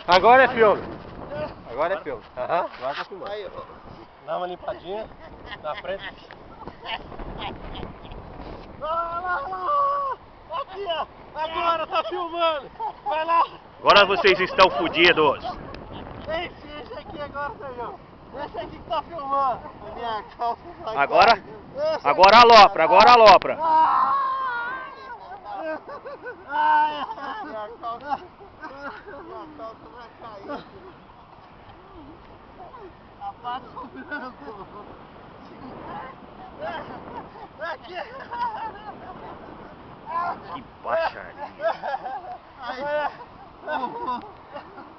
Agora é filme. Agora é filme. Aham. Agora tá filmando. Aí, ó. Dá uma limpadinha na frente. Aqui, ó. Agora tá filmando. Vai lá. Agora vocês estão fodidos. Esse aqui agora, Sérgio. Esse aqui que tá filmando. Minha calça vai Agora cair. alopra, agora alopra. Ai, minha calça vai cair. A parte branco. Aqui. Que baixaria.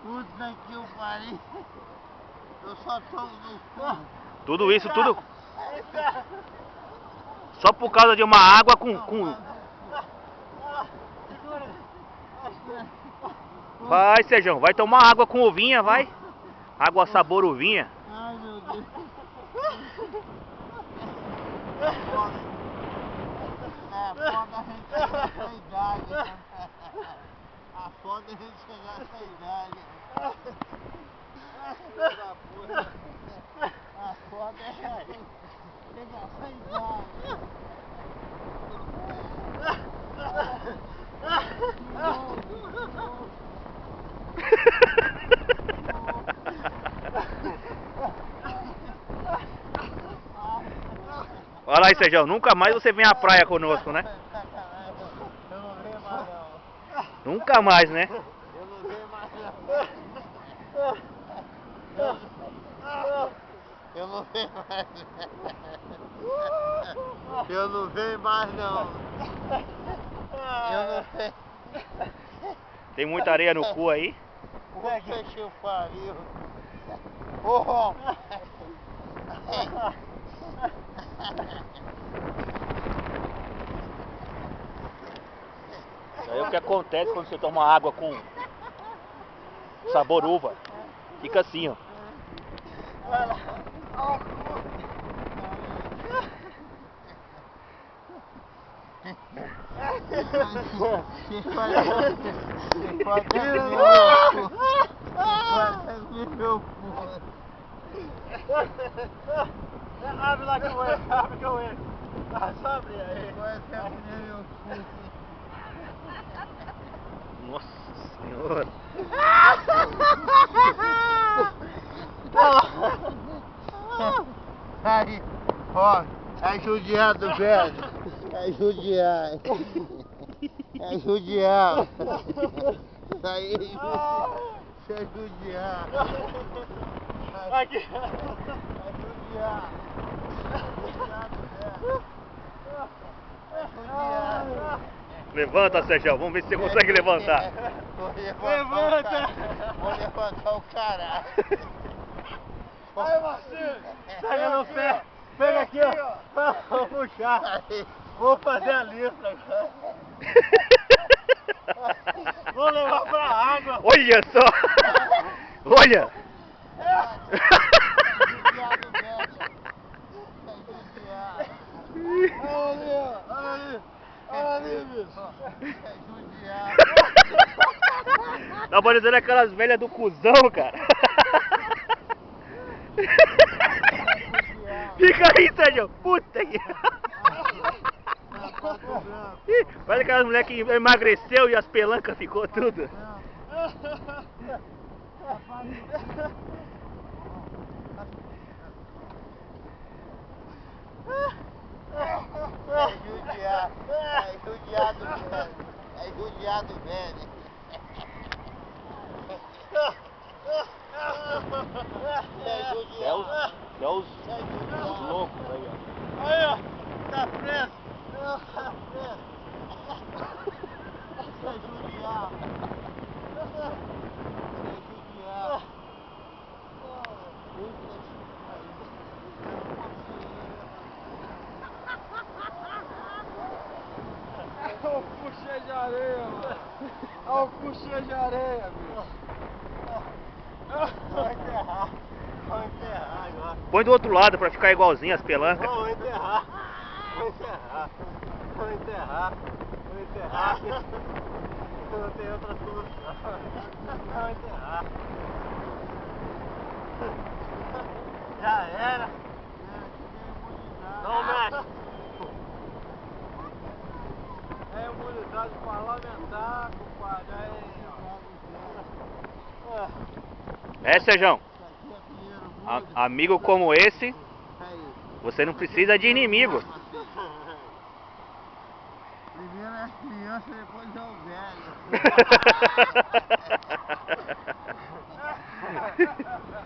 Puta que eu parei. Eu só tô no fundo. Tudo isso, tudo só por causa de uma água com... Vai, Sérgio, vai tomar água com uvinha, vai. Água sabor uvinha. Ai, meu Deus. Foda a gente chegar nessa idade. A foda a gente chegar nessa idade. A foda é chegar nessa idade. Olha lá aí, Sérgio, nunca mais você vem à praia conosco, né? Eu não venho mais não. Nunca mais, né? Eu não venho mais não. Eu não venho mais. Eu não venho mais não. Eu não venho. Tem muita areia no cu aí. Puta que eu pariu. Oh. Isso aí é o que acontece quando você toma água com sabor uva. Fica assim, ó. Abre lá que eu entro, abre que eu entro. Só abre aí. Nossa senhora. Aí, ó, é judiado, velho. É judiar. É judiar. Isso aí é judiar. Aqui. É judiar. Levanta, Sérgio, vamos ver se você consegue levantar. Levanta! Vou levantar o caralho. Aí, Marcinho, pega no pé. Pega aqui, ó. Vou puxar. Vou fazer a lista agora. Vou levar pra água. Olha só! Olha! Olha ali, bicho. Tá parecendo aquelas velhas do cuzão, cara. Fica aí, Sérgio. Puta que... Parece aquelas mulheres que emagreceu e as pelancas ficou tudo. É judiado, velho. É judiado, velho. É os loucos aí, ó. Aí, ó. Tá preso. Tá preso. É judiar. É judiar. Olha o puxê de areia, mano. Olha o puxê de areia, bicho. Vai enterrar. Vou enterrar agora. Põe do outro lado pra ficar igualzinho as pelancas. Vou enterrar. Vou enterrar. Vou enterrar. Vou enterrar. Não tem outra solução. Não enterrar. Já era. Não mexe. É imunidade parlamentar, compadre. Aí, ó. É, Sérgio. Amigo como esse, você não precisa de inimigo. Primeiro é as crianças, depois é o velho.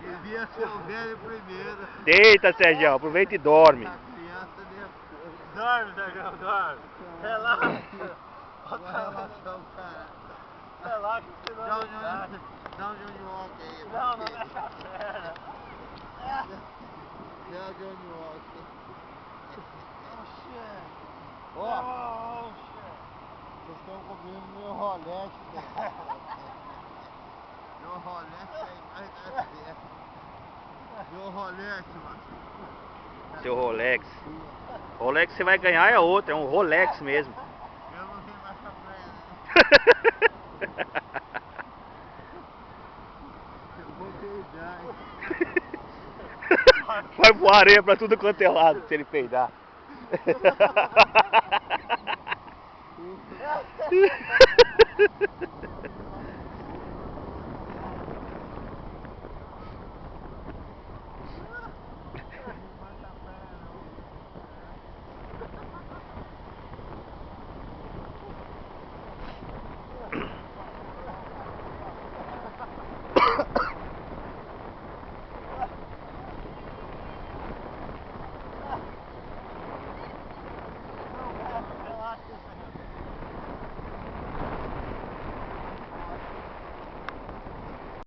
Devia ser o velho primeiro. Deita, Sérgio, aproveita e dorme. A criança depois. Dorme, Sérgio, dorme. Relaxa. Olha a relação, cara. Relaxa, senão dá um Johnny Walker aí. Não, não mexe a perna. Dá um Johnny Walker. Ó, vocês estão cobrindo meu Rolex. Meu Rolex é mais da certo. Meu Rolex, mano. Seu Rolex. Rolex você vai ganhar é outra, é um Rolex mesmo. Eu não tenho mais essa praia, né? Eu vou peidar, hein? Vai voar areia pra tudo quanto é lado se ele peidar.